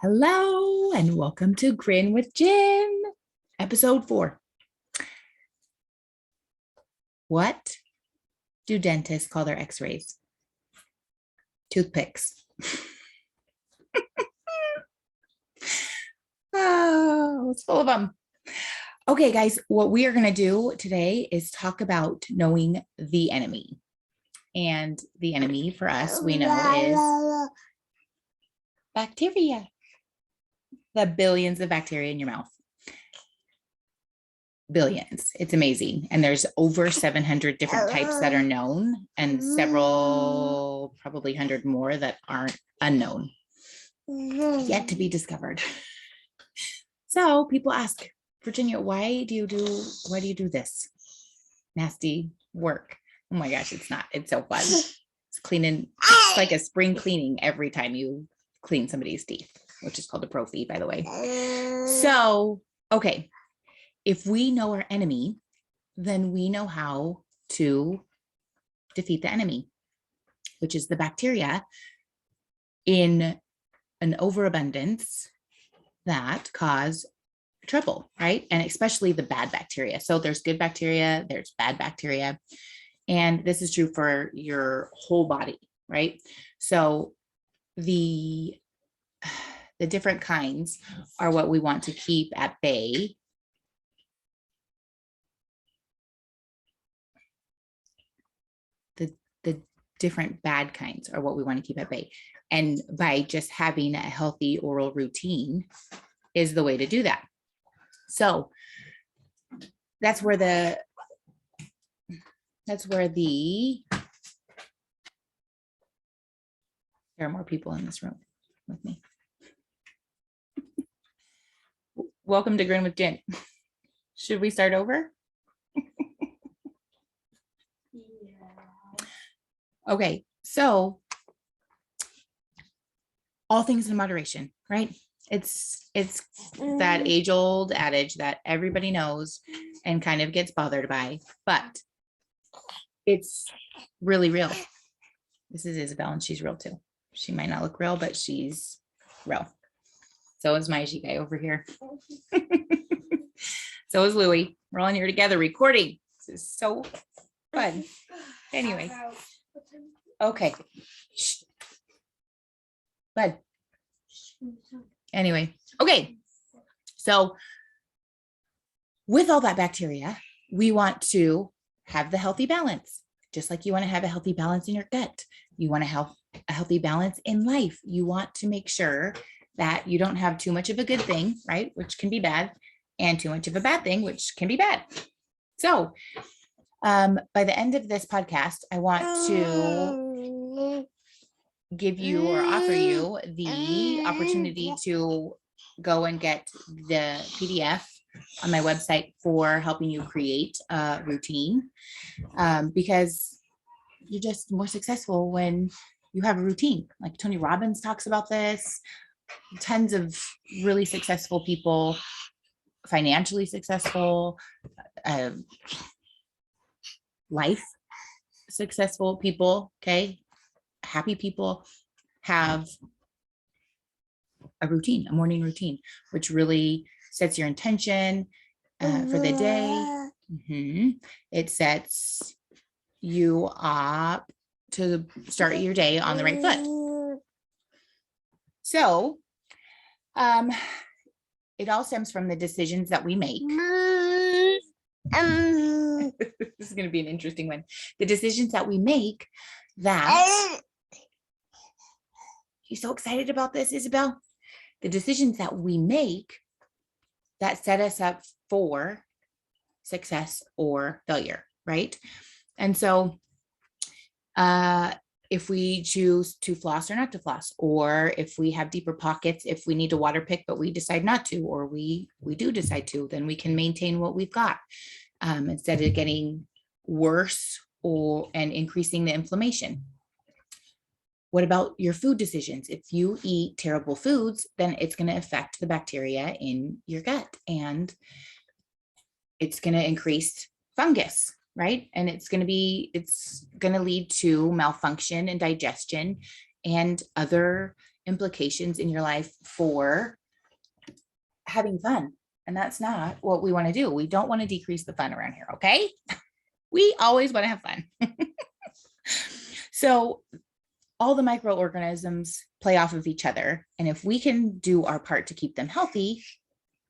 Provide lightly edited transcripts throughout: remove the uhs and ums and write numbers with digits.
Hello and welcome to Grin with Gin, episode 4. What do dentists call their x-rays? Toothpicks. Oh, it's full of them. Okay, guys, what we are going to do today is talk about knowing the enemy. And the enemy for us, we know, is bacteria. The billions of bacteria in your mouth. Billions. It's amazing. And there's over 700 different types that are known and several, probably 100 more that aren't unknown, yet to be discovered. So people ask, Virginia, why do you do this nasty work? Oh my gosh, it's not. It's so fun. It's cleaning. It's like a spring cleaning every time you clean somebody's teeth, which is called a prophy, by the way. So, okay. If we know our enemy, then we know how to defeat the enemy, which is the bacteria in an overabundance that cause trouble, right? And especially the bad bacteria. So there's good bacteria, there's bad bacteria. And this is true for your whole body, right? So the different kinds are what we want to keep at bay. The different bad kinds are what we want to keep at bay. And by just having a healthy oral routine is the way to do that. So that's where there are more people in this room with me. Welcome to Grin with Gin. Should we start over? Okay, so all things in moderation, right? It's that age-old adage that everybody knows and kind of gets bothered by, but it's really real. This is Isabel, and she's real too. She might not look real, but she's real. So is my guy over here. So is Louie. We're all in here together recording. This is so fun. Anyway. Okay. Shh. Bud. Anyway. Okay. So with all that bacteria, we want to have the healthy balance. Just like you want to have a healthy balance in your gut. You want to have a healthy balance in life. You want to make sure that you don't have too much of a good thing, right? Which can be bad, and too much of a bad thing, which can be bad. So by the end of this podcast, I want to give you or offer you the opportunity to go and get the PDF on my website for helping you create a routine, because you're just more successful when you have a routine. Like Tony Robbins talks about this. Tons of really successful people, financially successful, life successful people, okay, happy people have a routine, a morning routine, which really sets your intention for the day. It sets you up to start your day on the right foot. So it all stems from the decisions that we make. This is going to be an interesting one. The decisions that we make that, you so excited about this, Isabel? The decisions that we make that set us up for success or failure, right? And so if we choose to floss or not to floss, or if we have deeper pockets, if we need to water pick, but we decide not to, or we do decide to, then we can maintain what we've got instead of getting worse and increasing the inflammation. What about your food decisions? If you eat terrible foods, then it's going to affect the bacteria in your gut, and it's going to increase fungus, right? And it's going to lead to malfunction and digestion and other implications in your life for having fun. And that's not what we want to do. We don't want to decrease the fun around here. Okay. We always want to have fun. So all the microorganisms play off of each other. And if we can do our part to keep them healthy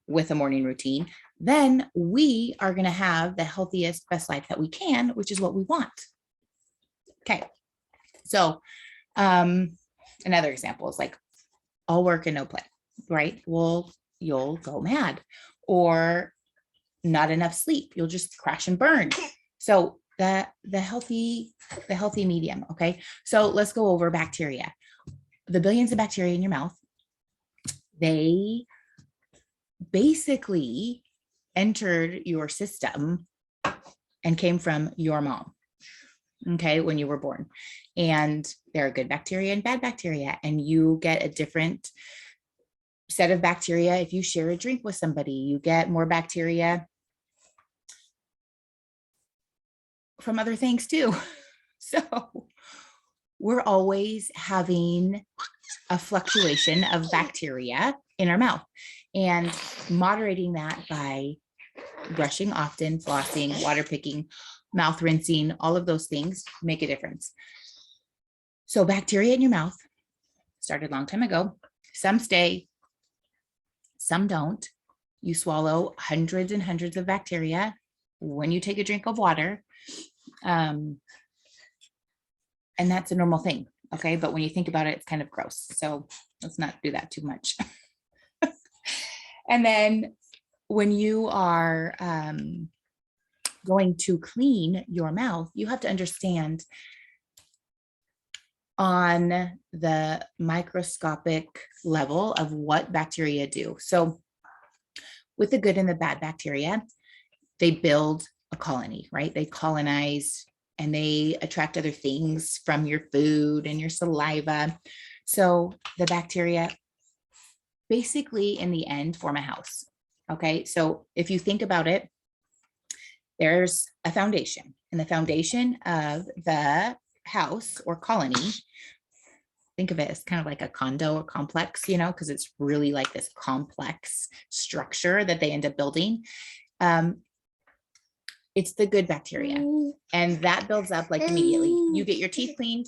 with a morning routine, then we are going to have the healthiest, best life that we can, which is what we want. Okay. So another example is like all work and no play, right? Well, you'll go mad, or not enough sleep. You'll just crash and burn. So the healthy medium. Okay. So let's go over bacteria. The billions of bacteria in your mouth, they basically entered your system and came from your mom. Okay. When you were born, and there are good bacteria and bad bacteria, and you get a different set of bacteria. If you share a drink with somebody, you get more bacteria from other things too. So we're always having a fluctuation of bacteria in our mouth, and moderating that by brushing often, flossing, water picking, mouth rinsing, all of those things make a difference. So bacteria in your mouth started a long time ago. Some stay, some don't. You swallow hundreds and hundreds of bacteria when you take a drink of water. And that's a normal thing. Okay. But when you think about it, it's kind of gross. So let's not do that too much. And then when you are going to clean your mouth, you have to understand on the microscopic level of what bacteria do. So with the good and the bad bacteria, they build a colony, right? They colonize and they attract other things from your food and your saliva. So the bacteria basically in the end form a house. Okay. So if you think about it, there's a foundation, and the foundation of the house or colony, think of it as kind of like a condo or complex, because it's really like this complex structure that they end up building. It's the good bacteria, and that builds up like immediately. You get your teeth cleaned,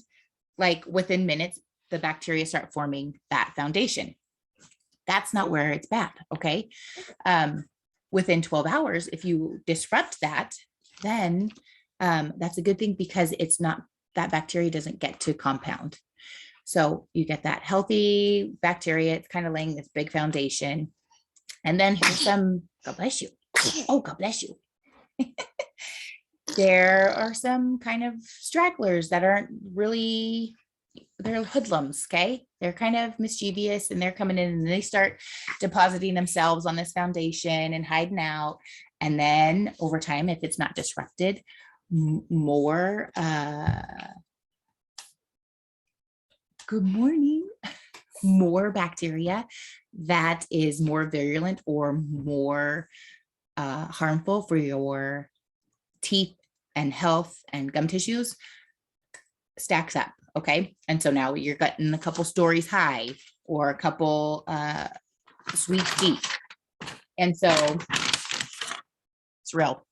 like within minutes, the bacteria start forming that foundation. That's not where it's bad. Okay. Within 12 hours, if you disrupt that, then that's a good thing, because it's not, that bacteria doesn't get to compound. So you get that healthy bacteria. It's kind of laying this big foundation. And then here's some, God bless you. Oh, God bless you. There are some kind of stragglers that aren't really, they're hoodlums. Okay. They're kind of mischievous, and they're coming in and they start depositing themselves on this foundation and hiding out. And then over time, if it's not disrupted, more, good morning, more bacteria that is more virulent or more harmful for your teeth and health and gum tissues stacks up. Okay. And so now you're getting a couple stories high, or a couple sweet teeth. And so it's real.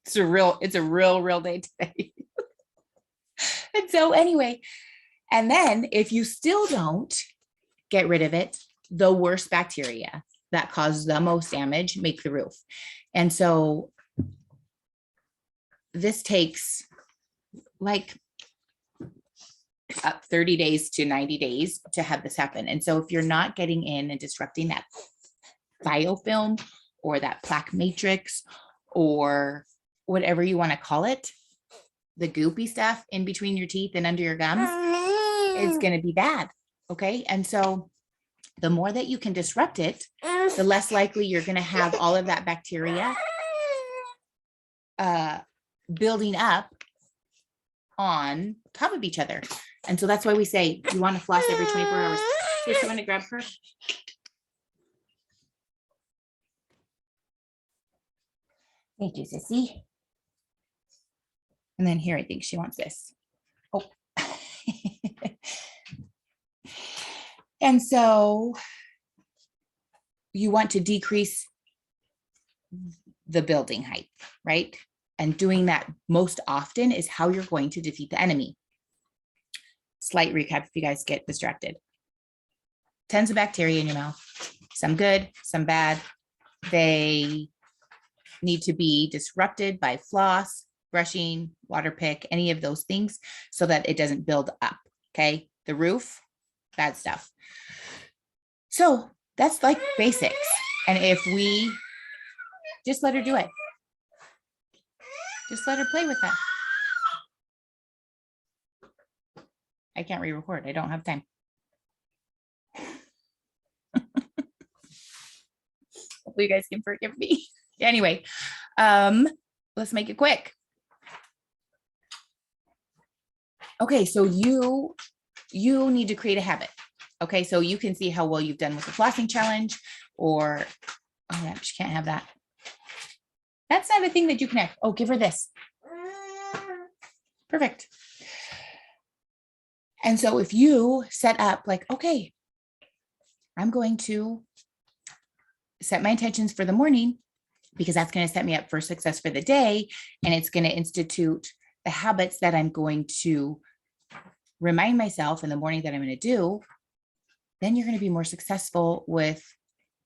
It's a real day today. And so anyway, and then if you still don't get rid of it, the worst bacteria that cause the most damage make the roof. And so this takes like up 30 days to 90 days to have this happen. And so if you're not getting in and disrupting that biofilm or that plaque matrix or whatever you want to call it, the goopy stuff in between your teeth and under your gums, is going to be bad. Okay. And so the more that you can disrupt it, the less likely you're going to have all of that bacteria building up on top of each other. And so that's why we say you want to floss every 24 hours. Here, you want to grab her? Thank you, Sissy. And then here, I think she wants this. Oh. And so you want to decrease the building height, right? And doing that most often is how you're going to defeat the enemy. Slight recap if you guys get distracted. Tons of bacteria in your mouth, some good, some bad. They need to be disrupted by floss, brushing, water pick, any of those things so that it doesn't build up, okay? The roof, bad stuff. So that's like basics. And if we just let her do it, just let her play with that. I can't re-record. I don't have time. Hopefully you guys can forgive me. Anyway, let's make it quick. Okay, so you need to create a habit. Okay, so you can see how well you've done with the flossing challenge, or oh yeah, she can't have that. That's not a thing that you can have. Oh, give her this. Perfect. And so if you set up like, okay, I'm going to set my intentions for the morning because that's going to set me up for success for the day. And it's going to institute the habits that I'm going to remind myself in the morning that I'm going to do. Then you're going to be more successful with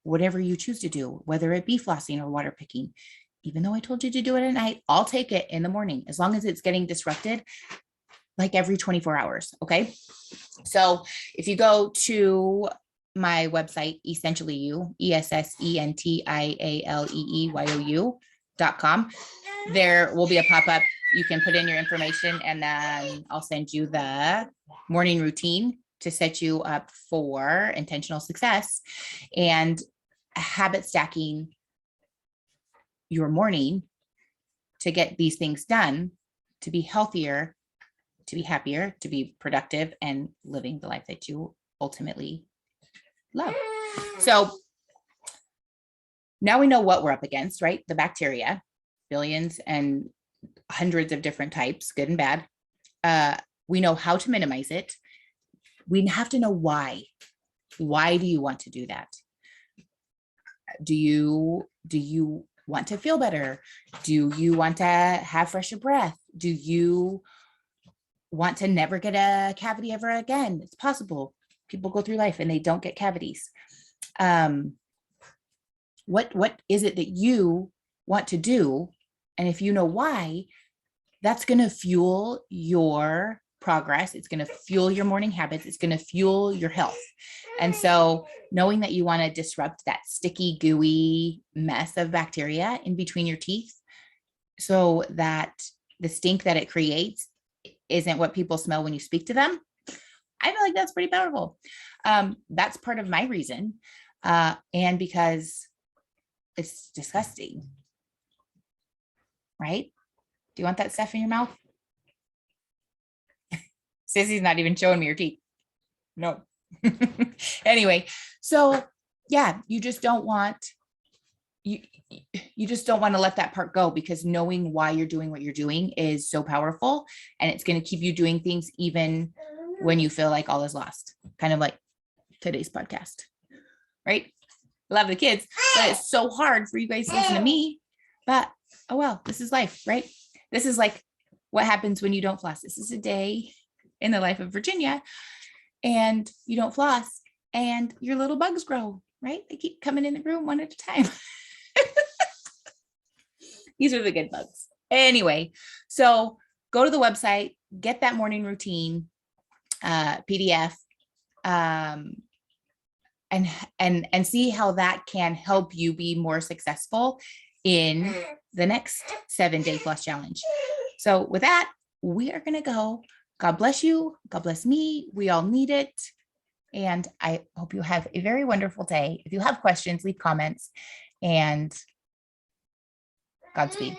whatever you choose to do, whether it be flossing or water picking. Even though I told you to do it at night, I'll take it in the morning as long as it's getting disrupted like every 24 hours. Okay. So if you go to my website, Essentially You, ESSENTIALEEYOU.com, there will be a pop-up. You can put in your information and then I'll send you the morning routine to set you up for intentional success and habit stacking your morning to get these things done, to be healthier, to be happier, to be productive, and living the life that you ultimately love. So now we know what we're up against, right? The bacteria, billions and hundreds of different types, good and bad. We know how to minimize it. We have to know why. Why do you want to do that? Do you want to feel better? Do you want to have fresher breath? Do you want to never get a cavity ever again? It's possible. People go through life and they don't get cavities. What is it that you want to do? And if you know why, that's going to fuel your progress. It's going to fuel your morning habits. It's going to fuel your health. And so knowing that you want to disrupt that sticky, gooey mess of bacteria in between your teeth so that the stink that it creates isn't what people smell when you speak to them, I feel like that's pretty powerful. That's part of my reason. And because it's disgusting, right? Do you want that stuff in your mouth? Sissy's not even showing me her teeth. No. Anyway, so yeah, you just don't want to let that part go, because knowing why you're doing what you're doing is so powerful, and it's going to keep you doing things even when you feel like all is lost, kind of like today's podcast, right? Love the kids, but it's so hard for you guys to listen to me, but oh well, this is life, right? This is like what happens when you don't floss. This is a day in the life of Virginia, and you don't floss and your little bugs grow, right? They keep coming in the room one at a time. These are the good bugs. Anyway, so go to the website, get that morning routine PDF, and see how that can help you be more successful in the next 7-day floss challenge. So with that, we are going to go. God bless you. God bless me. We all need it. And I hope you have a very wonderful day. If you have questions, leave comments, and Godspeed.